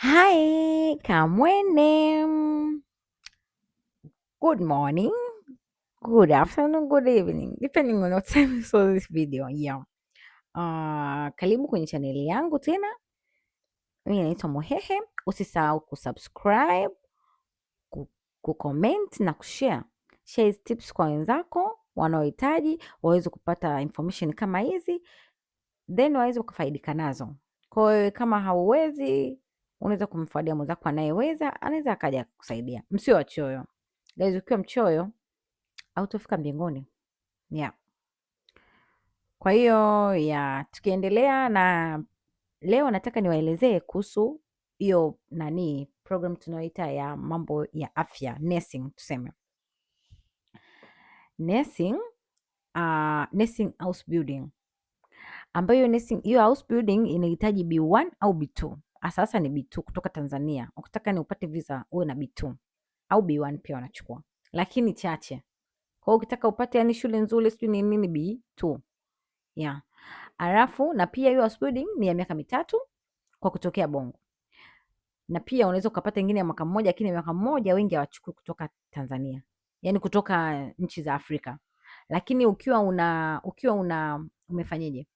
Hi, Kamwene. Good morning, good afternoon, good evening, depending on what time you saw this video. Yeah. Karibu kwenye chaneli yangu tena. Mimi naitwa Muhehe. Usisahau kusubscribe, kucomment na kushare. Share hizi tips kwa wenzako wanaohitaji waweze kupata information kama hizi, then waweze kufaidika nazo. Kwa hiyo kama hauwezi, unaweza kumfuadia mwenzako anayeweza, anaweza akaja kukusaidia. Msio wachoyo. Guys, ukiwa mchoyo hautafika mbinguni. Yeah. Kwa hiyo tukiendelea na leo nataka niwaelezee kuhusu hiyo program tunayoita ya mambo ya afya, nursing tuseme. Nursing house building. Ambayo hiyo house building inahitaji B1 au B2. Sasa ni B2 kutoka Tanzania. Ukitaka ni upate visa uwe na B2 au B1 pia wanachukua. Lakini chache. Kwa hiyo ukitaka upate shule nzuri sijui ni nini B2. Yeah. Alafu na pia hiyo house building ni ya miaka 3 kwa kutokea Bongo. Na pia unaweza ukapata ingine ya mwaka mmoja, lakini mwaka mmoja wengi hawachukui kutoka Tanzania. Yaani kutoka nchi za Afrika. Lakini ukiwa umefanyeje?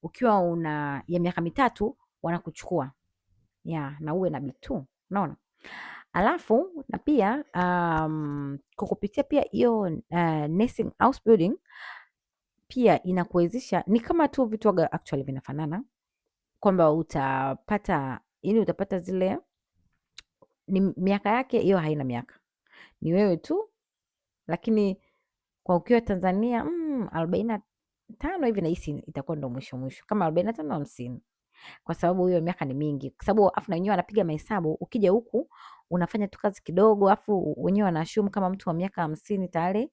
Ukiwa una ya miaka 3 wanakuchukua. Yeah, na uwe na B2. Unaona? Alafu na pia kukupitia pia hiyo nursing house building pia inakuwezesha, ni kama tu vitu actually vinafanana, kwamba utapata zile ni miaka yake, hiyo haina miaka, ni wewe tu, lakini kwa ukiwa Tanzania 45 hivi nahisi itakuwa ndo mwisho kama 45 au 50, kwa sababu hiyo miaka ni mingi, kwa sababu afu na wenyewe wanapiga mahesabu. Ukija huku unafanya tu kazi kidogo, afu wenyewe wanaashumu kama mtu wa miaka 50 tayari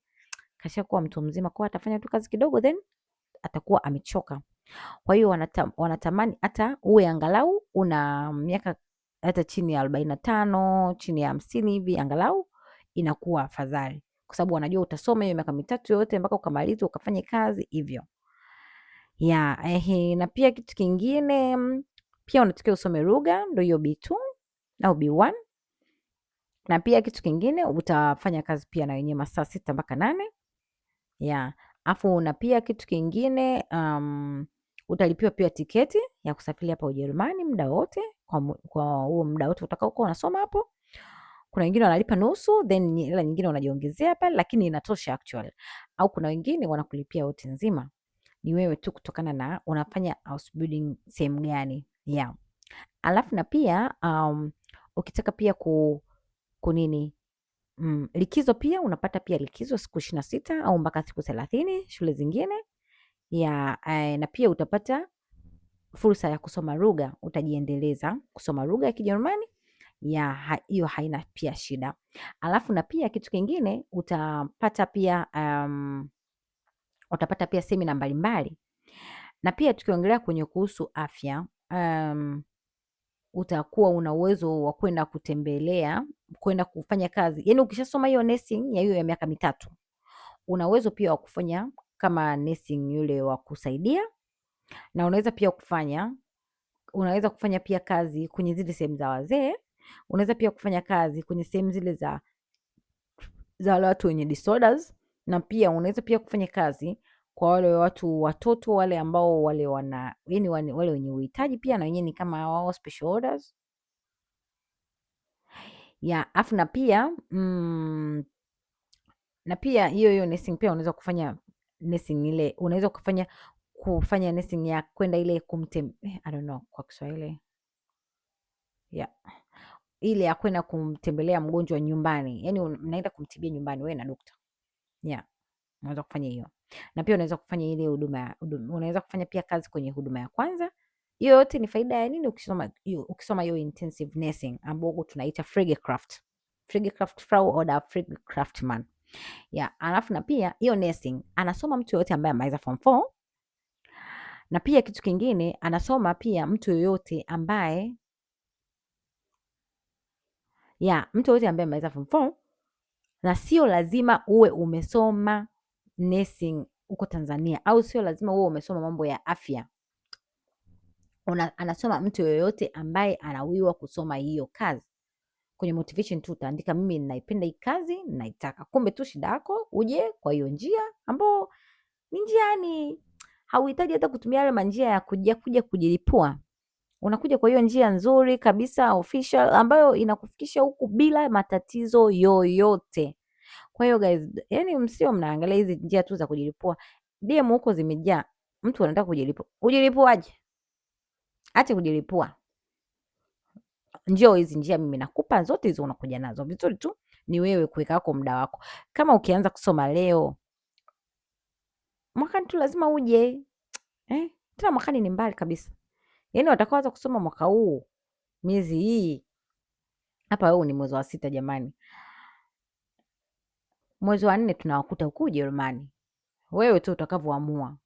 kashakuwa mtu mzima, kwa atafanya tu kazi kidogo then atakuwa amechoka. Kwa hiyo wanatamani hata uwe angalau una miaka hata chini ya 45, chini ya 50 hivi, angalau inakuwa afadhali, kwa sababu wanajua utasoma hiyo miaka 3 yote mpaka ukamaliza ukafanye kazi hivyo. Na pia kitu kingine pia unatakiwa usome lugha, ndio hiyo B2 au B1. Na pia kitu kingine utafanya kazi pia na wenyewe masaa 6 mpaka 8. Afu na pia kitu kingine utalipiwa pia tiketi ya kusafiri hapa Ujerumani muda wote, kwa huo muda wote utakaokuwa unasoma hapo. Kuna wengine wanalipa nusu, then ila nyingine unajiongezea pale, lakini inatosha actually. Au kuna wengine wanakulipia wote nzima. Ni wewe tu kutokana na unafanya house building sehemu gani. Alafu na pia ukitaka pia likizo pia unapata pia likizo siku 26 au mpaka siku 30 shule zingine. Na pia utapata fursa ya kusoma lugha, utajiendeleza kusoma lugha ya Kijerumani. Hiyo haina pia shida. Alafu na pia kitu kingine utapata pia semina mbalimbali. Na pia tukiongelea kwenye kuhusu afya, utakuwa una uwezo wa kwenda kutembelea, kwenda kufanya kazi. Yaani ukishasoma hiyo nursing ya hiyo ya miaka 3, una uwezo pia wa kufanya kama nursing yule wa kusaidia, na unaweza kufanya pia kazi kwenye zile sehemu za wazee. Unaweza pia kufanya kazi kwenye sehemu zile za wale watu wenye disorders, na pia unaweza pia kufanya kazi kwa wale watoto wale ambao wale wale wenye uhitaji pia, na wenyewe ni kama wao special orders. Afu na pia hiyo nursing pia unaweza kufanya nursing ile, unaweza kufanya nursing ya kwenda ile I don't know kwa Kiswahili. Ile ya kwenda kumtembelea mgonjwa nyumbani, yaani unaenda kumtibia nyumbani wewe na dokta. Unaweza kufanya hiyo. Na pia unaweza kufanya ile unaweza kufanya pia kazi kwenye huduma ya kwanza. Hiyo yote ni faida ya nini ukisoma hiyo intensive nursing ambayo tunaita Pflegefrau oder Pflegekraftmann. Alafu na pia hiyo nursing anasoma mtu yoyote ambaye amaliza form 4. Na pia kitu kingine anasoma pia mtu yoyote ambaye amaliza form 4, na sio lazima uwe umesoma nursing huko Tanzania, au sio lazima uwe umesoma mambo ya afya. anasoma mtu yoyote ambaye anawiwa kusoma hiyo kazi. Kwenye motivation tu utaandika mimi ninaipenda hii kazi, ninaitaka. Kumbe tu shida yako uje kwa hiyo njia ambao ni njiani, hauhitaji hata kutumia yale manjia ya kuja kujilipua. Unakuja kwa hiyo njia nzuri kabisa official ambayo inakufikisha huku bila matatizo yoyote. Kwa hiyo guys, yani msio mnaangalia hizi njia tu za kujilipua. DM huko zimejaa. Mtu anataka kujilipua. Ujilipuaje? Acha kujilipua. Njoo hizi njia mimi nakupa zote hizo, unakuja nazo. Vizuri tu ni wewe kuweka wako muda wako. Kama ukianza kusoma leo, mwakani tu lazima uje. Tena mwakani ni mbali kabisa. Yaani watakaoanza kusoma mwaka huu, miezi hii. Hapa huu ni mwezi wa 6 jamani. Mwezi wa 4 tunawakuta huku Ujerumani. Wewe tu utakavyoamua.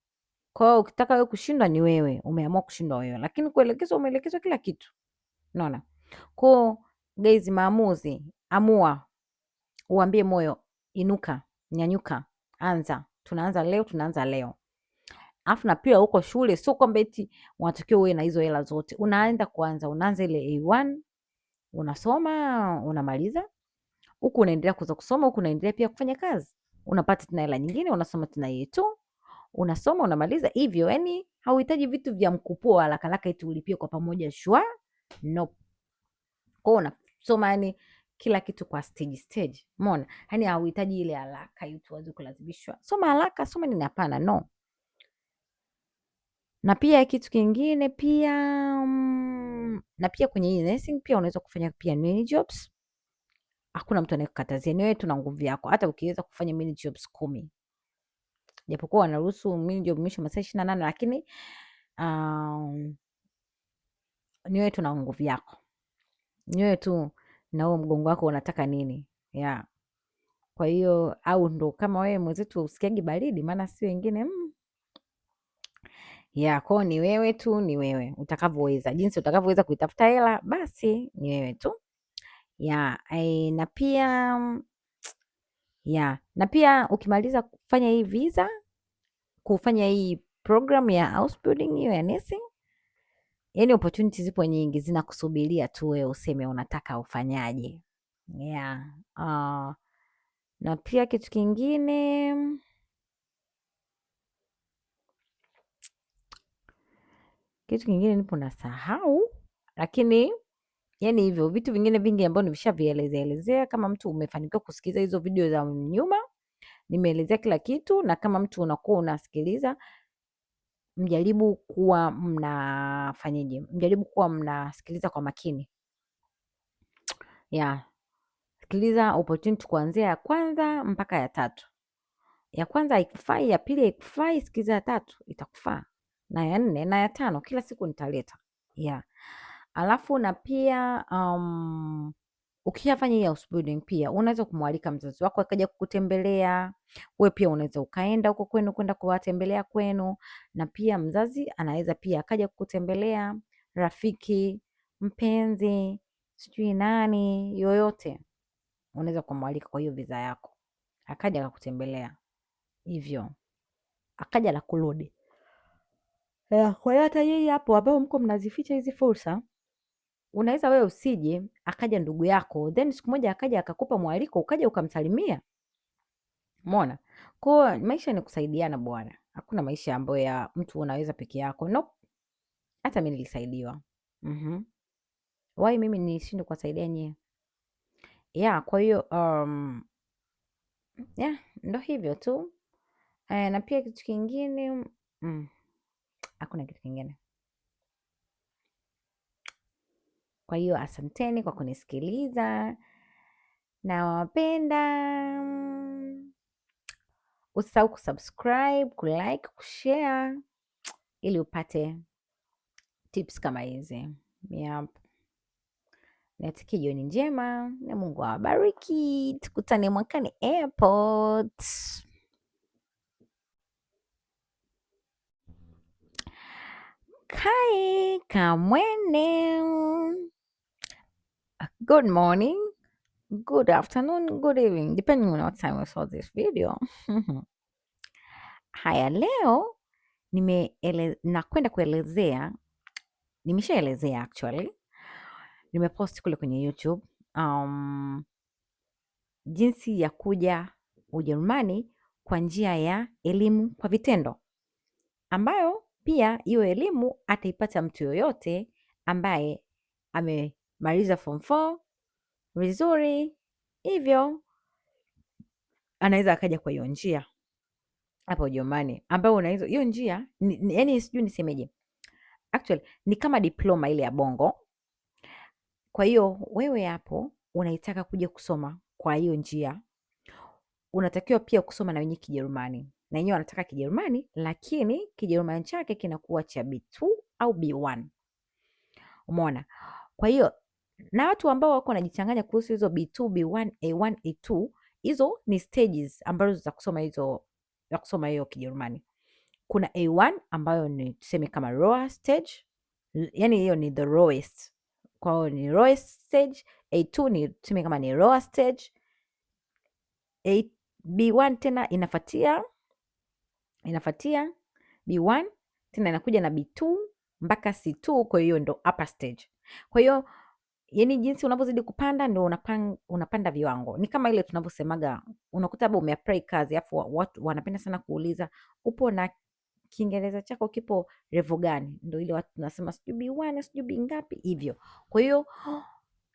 Kwa hiyo ukitaka wewe kushindwa ni wewe, umeamua kushindwa wewe, lakini kuelekezwa umeelekezwa kila kitu. Unaona? Kwa guys, maamuzi, amua. Uambie moyo, inuka, nyanyuka, anza. Tunaanza leo, tunaanza leo. Alafu na pia huko shule sio kwamba eti unatakiwa uwe na hizo hela zote. Unaanza kwanza, unaanza ile A1, unasoma, unamaliza. Huku unaendelea kuza kusoma, huku unaendelea pia kufanya kazi. Unapata tena hela nyingine, unasoma tena A2, unasoma, unamaliza hivyo. Yani hauhitaji vitu vya mkupuo haraka haraka eti ulipie kwa pamoja shwa. Nope. Kwa hiyo unasoma yani kila kitu kwa stage. Umeona? Yani hauhitaji ile haraka yote wazi kulazimishwa. Soma haraka, soma nini, hapana, no. Na pia kitu kingine pia na pia kwenye hii nursing pia unaweza kufanya pia mini jobs. Hakuna mtu anayekukatazia, ni wewe tu na nguvu yako. Hata ukiweza kufanya mini jobs 10. Japokuwa wanaruhusu mini job mwisho masaa 28, lakini ni wewe tu na nguvu yako. Ni wewe tu na huo mgongo wako unataka nini. Yeah. Kwa hiyo au ndo kama wewe mwenzetu usikiagi baridi, maana si wengine yeah, kwao ni wewe tu, ni wewe utakavyoweza, jinsi utakavyoweza kuitafuta hela, basi ni wewe tu. Yeah, na pia ukimaliza kufanya hii visa, kufanya hii program ya Ausbildung hiyo ya nursing, yani opportunities zipo nyingi zinakusubiria tu wewe useme unataka ufanyaje. Yeah. Na pia kitu kingine nipo nasahau, lakini yani hivyo vitu vingine vingi ambavyo nimeshavielezea. Kama mtu umefanikiwa kusikiliza hizo video za nyuma, nimeelezea kila kitu. Na kama mtu unakuwa unasikiliza, mjaribu kuwa mnasikiliza kwa makini. Yeah. Sikiliza opportunity kuanzia ya kwanza mpaka ya 3. Ya kwanza haikufai, ya pili haikufai, sikiliza ya 3 itakufaa, na ya 4 na ya 5 kila siku nitaleta. Yeah. Alafu na pia ukishafanya hii Ausbildung pia unaweza kumwalika mzazi wako akaja kukutembelea. Wewe pia unaweza ukaenda huko kwenu kwenda kuwatembelea kwenu, na pia mzazi anaweza pia akaja kukutembelea, rafiki, mpenzi, sijui nani yoyote, unaweza kumwalika kwa hiyo visa yako akaja akakutembelea hivyo, akaja la kurudi. Kwa hiyo hata yeye hapo ambao mko mnazificha hizi fursa, unaweza wewe usije, akaja ndugu yako, then siku moja akaja akakupa mwaliko, ukaja ukamsalimia. Umeona? Kwa maisha ni kusaidiana bwana. Hakuna maisha ambayo ya mtu unaweza peke yako. Nope. Hata mimi nilisaidiwa. Why mimi nishindwe kuwasaidia nyie? Yeah, kwa hiyo yeah, ndo hivyo tu. Na pia kitu kingine hakuna kitu kingine. Kwa hiyo asanteni kwa kunisikiliza. Nawapenda. Usisahau kusubscribe, kulike, kushare ili upate tips kama hizi. Yep. Natakia jioni njema na Mungu awabariki. Tukutane mwakani airport. Kai kamwene. Good morning, good afternoon, good evening, depending on what time you saw this video. Haya, leo nakwenda kuelezea nimeshaelezea actually, nimepost kule kwenye YouTube jinsi ya kuja Ujerumani kwa njia ya elimu kwa vitendo, ambayo pia hiyo elimu ataipata mtu yoyote ambaye amemaliza form 4 vizuri, hivyo anaweza akaja kwa hiyo njia hapa Ujerumani, ambayo unaweza hiyo njia yani sijui nisemeje, actually ni kama diploma ile ya Bongo. Kwa hiyo wewe hapo unaitaka kuja kusoma kwa hiyo njia, unatakiwa pia kusoma na wenyewe Kijerumani, na wenyewe wanataka Kijerumani, lakini Kijerumani chake kinakuwa cha B2 au B1. Umeona? Kwa hiyo na watu ambao wako wanajichanganya kuhusu hizo B2, B1, A1, A2, hizo ni stages ambazo za kusoma hizo, za kusoma hiyo Kijerumani. Kuna A1 ambayo ni tuseme kama raw stage, yani hiyo ni the rawest. Kwa hiyo ni rawest stage. A2 ni tuseme kama ni raw stage. B1 tena inafuatia B1 tena inakuja na B2 mpaka C2, kwa hiyo ndo upper stage. Kwa hiyo yani jinsi unavyozidi kupanda ndio unapanda viwango. Ni kama ile tunavyosemaga, unakuta labda umeapply kazi afu watu wanapenda sana kuuliza upo na Kiingereza chako kipo level gani? Ndio ile watu tunasema sijui B1 sijui B ngapi hivyo. Kwa hiyo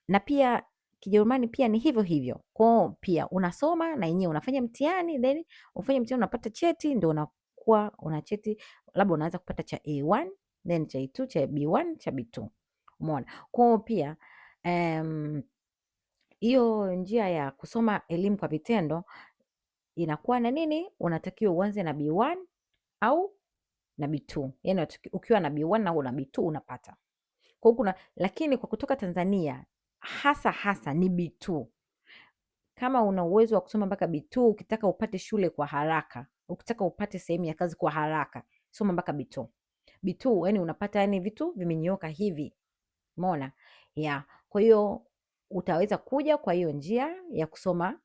na pia Kijerumani pia ni hivyo hivyo. Kwa pia unasoma na yenyewe unafanya mtihani, then ufanye mtihani unapata cheti, ndio unakuwa una cheti, labda unaweza kupata cha A1, then cha A2, cha B1, cha B2. Umeona? Kwa pia hiyo njia ya kusoma elimu kwa vitendo inakuwa na nini? Unatakiwa uanze na B1 au na B2. Yaani ukiwa na B1 au na B2 unapata. Kwa hiyo kuna, lakini kwa kutoka Tanzania hasa ni B2. Kama una uwezo wa kusoma mpaka B2, ukitaka upate shule kwa haraka, ukitaka upate sehemu ya kazi kwa haraka, soma mpaka B2. B2 yani unapata yani vitu vimenyoka hivi. Umeona? Yeah. Kwa hiyo utaweza kuja kwa hiyo njia ya kusoma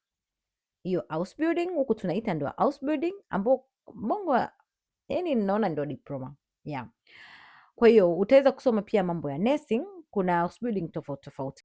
hiyo Ausbildung, huku tunaita ndio Ausbildung, ambao Bongo yani ninaona ndio diploma. Yeah. Kwa hiyo utaweza kusoma pia mambo ya nursing, kuna Ausbildung tofauti tofauti.